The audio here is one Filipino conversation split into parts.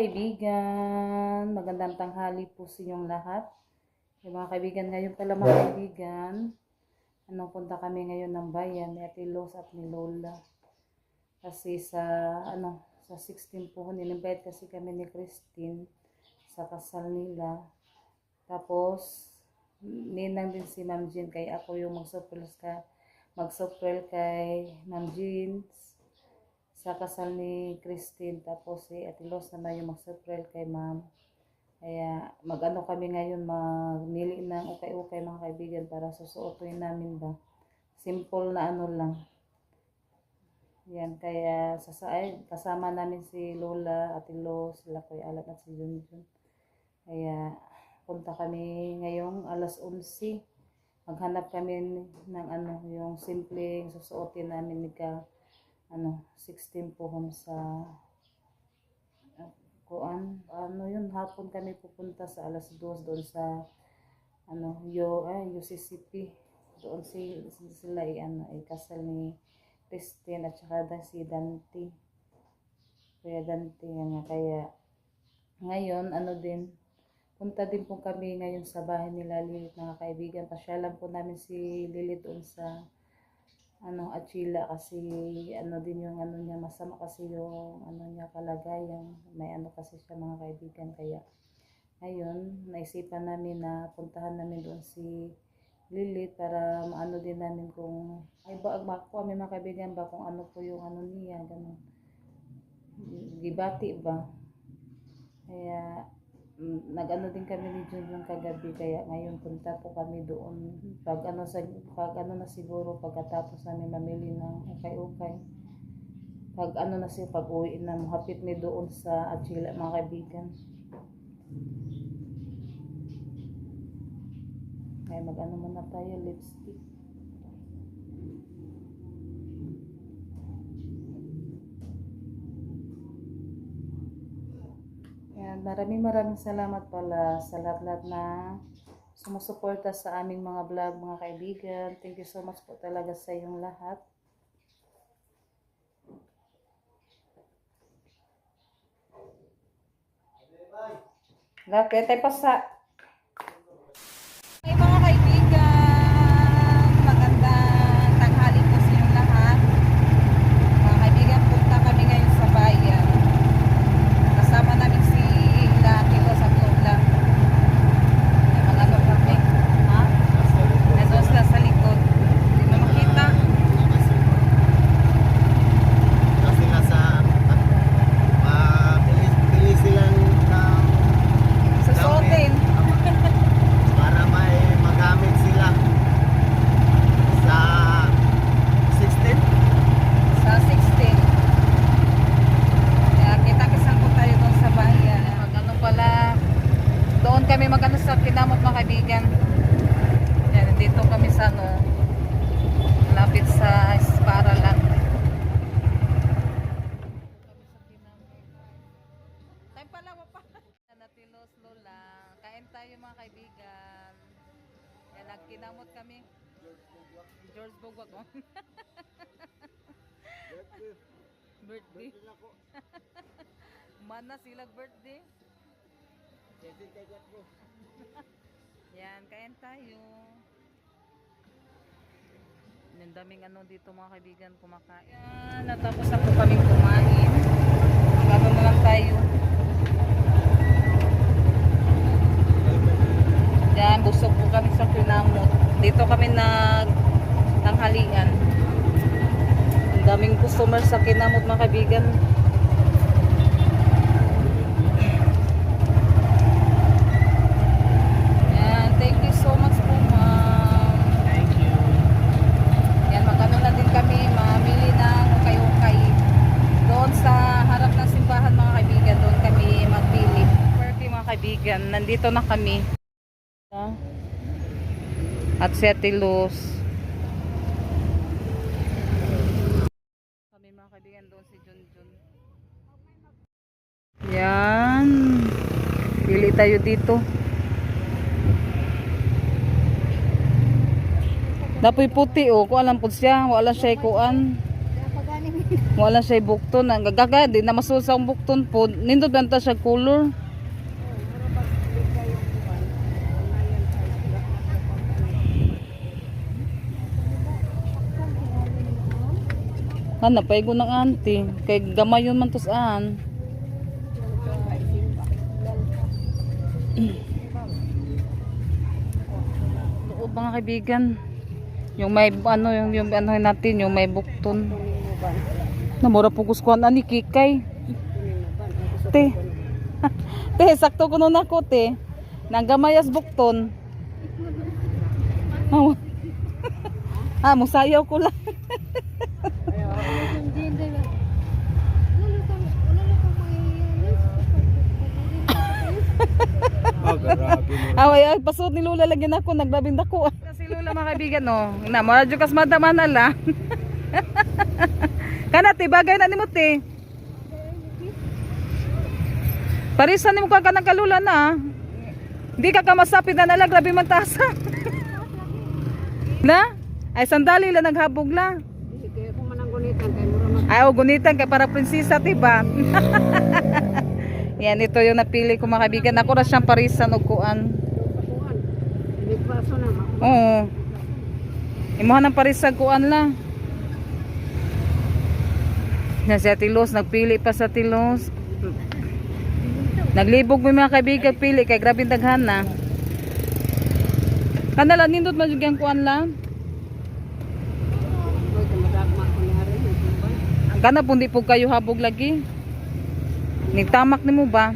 kaibigan, magandang tanghali po sa inyong lahat. Yung mga kaibigan, ngayon pala mga kaibigan, punta kami ngayon ng bayan ni Ate Los at ni Lola. Kasi sa 16 po, nil-invite kasi kami ni Christine sa kasal nila. Tapos, ninang din si Ma'am Jean, kaya ako yung mag-surprise kay Ma'am Jean sa kasal ni Christine. Tapos si Ate Los naman yung mag-surprise kay Ma'am. Kaya kami ngayon, magmili ng ukay-ukay mga kaibigan para susuotin namin ba. Simple na lang. Yan, kaya kasama namin si Lola, Ate Los, sila Kuya Alan at si Junjun. Kaya punta kami ngayong alas 11. Maghanap kami ng yung simpleng susuotin namin ni 16 po sa hapon kami pupunta sa alas 2 doon sa UCCP. Doon sila kasal ni Christine at saka si Dante. Kuya Dante nga. Kaya ngayon punta din po kami ngayon sa bahay nila Lilith mga kaibigan. Pasyalan po namin si Lilith doon sa Achila kasi din yung niya, masama kasi yung niya kalagayan, may kasi siya mga kaibigan. Kaya ngayon naisipan namin na puntahan namin doon si Lilith para din namin kung kami mga kaibigan ba kung po yung niya, ganun, gibati ba. Kaya din kami ni Junjun kagabi, kaya ngayon punta po kami doon pag siguro pagkatapos namin mamili ng ukay-ukay, pag uwi na hapit mi doon sa Achila mga kaibigan. Kaya muna tayo, lipstick. Maraming salamat pala sa lahat-lahat na sumusuporta sa aming mga vlog mga kaibigan. Thank you so much po talaga sa inyong lahat. Kaya tayo pa sa mga kaibigan, magandang tanghali po sa inyong lahat. Mga kaibigan, punta kami ngayon sa bayan. Kasama namin si Ate Los at Lola. Kami. Nasos na sa likod. Hindi mo makita. Kasi pili silang susuotin. Para may magamit sila sa 16. Sa 16. Kaya kita-kisan po tayo doon sa bayan. Pala, doon kami sa kinamot mga kaibigan. Yan, dito kami sa malapit sa Paralan. Tayo pala pa. Ate Los, Lola, kain tayo mga kaibigan. Yan, nagkinamot kami. George Bogwag. Birthday. Mana sila birthday. Yan, kain tayo. Ang daming dito mga kaibigan kumakain. Yan, natapos na po kaming kumain. Magano na lang tayo. Yan, busog po kami sa kinamot. Dito kami tanghalian. Ang daming customer sa kinamot mga kaibigan. Nandito na kami at si Ate Los kami mga kaibigan, doon si Junjun. Yan, pili tayo dito. Dapoy puti kung alam po siya, wala siya kuan. Wala siya bukton. Ang gagagaya, di na masulsa ang bukton po. Nindot banta siya color. Kana paigo ng auntie. Kay gamay yun man to saan. Loob mga kaibigan. Yung may ano yung ano natin, yung may bukton. Namura pugus ko ani kikay. Te. Te, sakto ko nun ako te. Nang gamayas bukton. Oh. Musayaw ko lang. Ay, pasod ni Lula lagyan ako, naglabing dako. Si Lula mga kaibigan, no. Na, maradyo kas madamanala. Kana, te, bagay na ni mo, te. Parisan ni mo ka ng kalula na. Hindi ka kamasapid na nalang, grabe man tasa. Na? Ay, sandali lang, naghabog la. Ay, gunitan kay para prinsesa, diba? Yan, ito yung napili ko mga kaibigan. Ako na siyang parisan o kuan. Oo. Imuhan ng parisan kuan la. Yan si Atilos, nagpili pa sa Atilos. Naglibog mo mga kaibigan, pili kay grabe daghan na. Kanala, nindot magyugyang kuan la. Kana po di po kayo habog lagi. Nigtamak ni mo ba?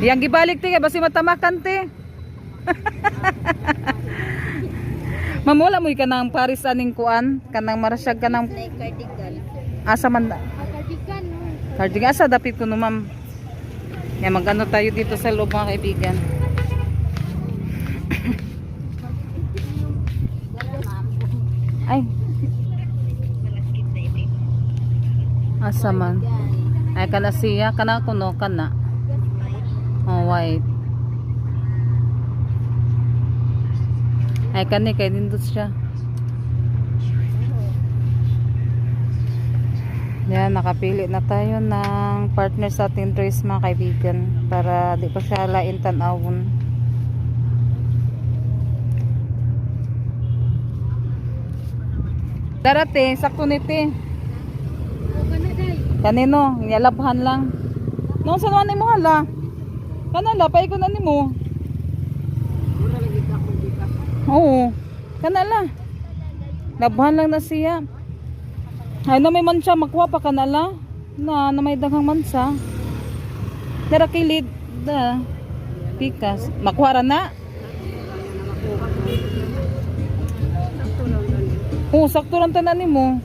Yang gibalik ti kay basi matamakan ti. Mamula mo ka ng Paris aning kuan, kanang marasyag ka ng asa man. Cardigan asa dapit ko no ma'am. Yan magano tayo dito sa loob mga kaibigan. Ay. Asa man. Ay kana siya, kana kuno kana. Oh white. Ay kani kay nindot siya. Yan, nakapili na tayo ng partner sa ating dress mga kaibigan para di pa siya lain tanawon. Darate, sakto niti. Kanino, niyalabhan lang. Noon sa naman mo hala. Kanala, paikon na ni mo. Oo, kanala. Labhan lang na siya. Ay na may mansa, makuha pa kanala. Na may daghang mansa. Dara kilid, da. Pikas. Makuha ra na. Oo, sakto lang tanan ni mo.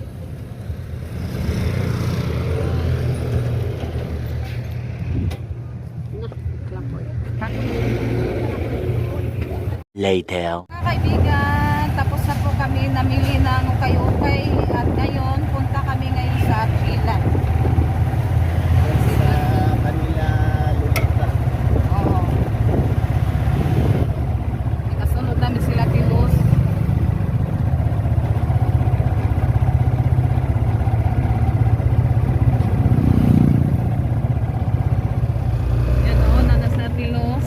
Later. Mga kaibigan, tapos na po kami namili ng ukay-ukay at ngayon punta kami ngayon sa Chila. Sa kanila Lulita. Oo. Ikasunod namin sila Tilos. Yan o, nanas na Tilos.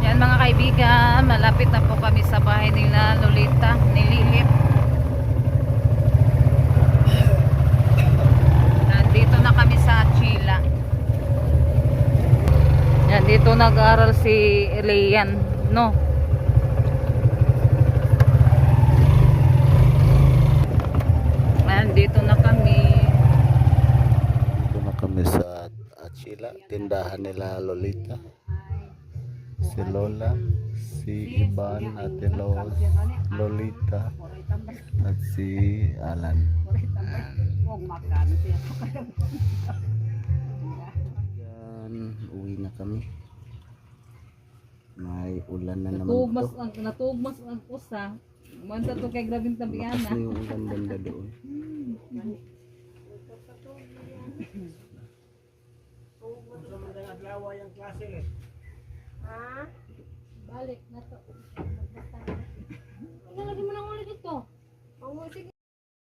Yan mga kaibigan, malapit na po kami sa bahay nila Lolita, ni Lilith. Nandito na kami sa Chila. Yan, dito nag-aaral si Elian, no? Ayan, dito na kami. Ito na kami sa Achila, tindahan nila Lolita. Si Lola, si Iban, Ate Los, Lolita, at si Alan. Yan, uwi na kami. May ulan na naman ito. Natugmas ang usa. Manta to kay grabing tabiana. Lakas na yung ulan banda doon. Balik na to. Lagi mo nang ulit ito.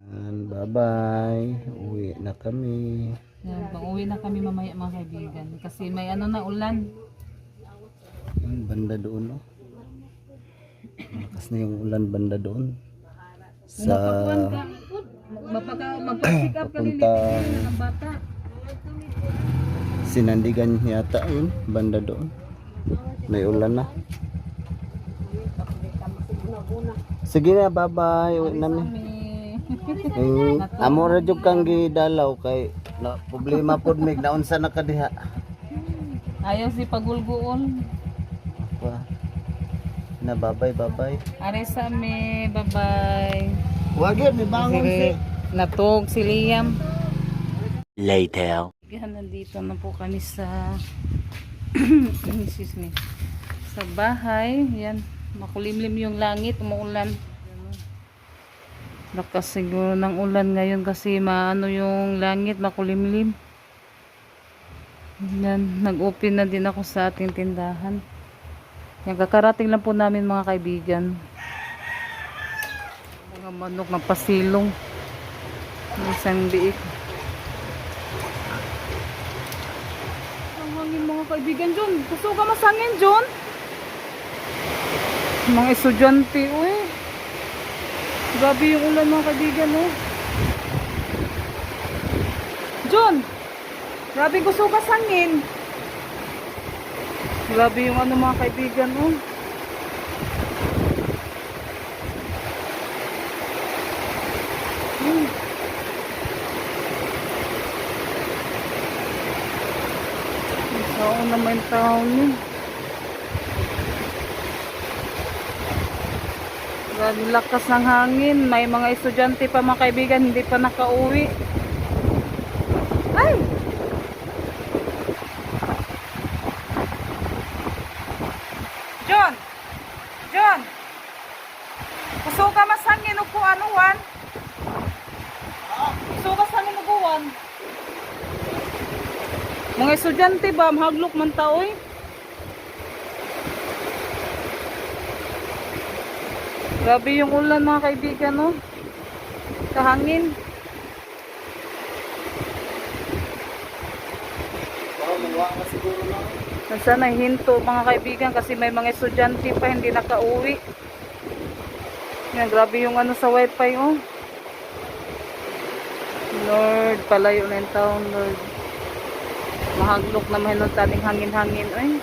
And bye-bye. Uwi na kami. Yan, pang-uwi na kami mamaya mga kaibigan. Kasi may ano na ulan. Yung banda doon, no? Lakas na yung ulan banda doon. Sa Magpa-pick up kami papunta ng bata. Sinandigan yata yun, banda doon. May ulan na. Sige na, bye-bye. Uwi namin. Amo ra jud kang gidalaw kay na problema pod mig naunsa na kadiha. Ayaw si pagulguon. Wa. Na bye-bye. Are sa me, bye-bye. Wag yun, may bangon si. Natog si Liam. Later. Yan, nandito na po kami sa excuse me, sa bahay. Yan, makulimlim yung langit, umuulan. Lakas siguro ng ulan ngayon kasi maano yung langit, makulimlim. Yan, nag-open na din ako sa ating tindahan. Yan, kakarating lang po namin mga kaibigan. Mga manok ng pasilong. Isang biik. Ang hangin mga kaibigan, John. Gusto ka masangin, John? Mga estudyante, uy. Grabe yung ulan mga kaibigan, oh. John! Grabe gusto ka sangin. Grabe yung ano mga kaibigan, oh. Oo naman taon yun. Grabe lakas ng hangin. May mga estudyante pa mga kaibigan, hindi pa nakauwi. Ay! John! John! Gusto ka masangin o kung ano, Juan? Gusto ka sangin o kung Juan? Mga estudyante ba, mahaglok man taoy? Grabe yung ulan mga kaibigan, no? Kahangin. Sana hinto mga kaibigan kasi may mga estudyante pa hindi nakauwi. Yan, grabe yung ano sa wifi, oh. Lord, palayo na yung taon, Lord. Mahaglok naman yung tating hangin-hangin, eh.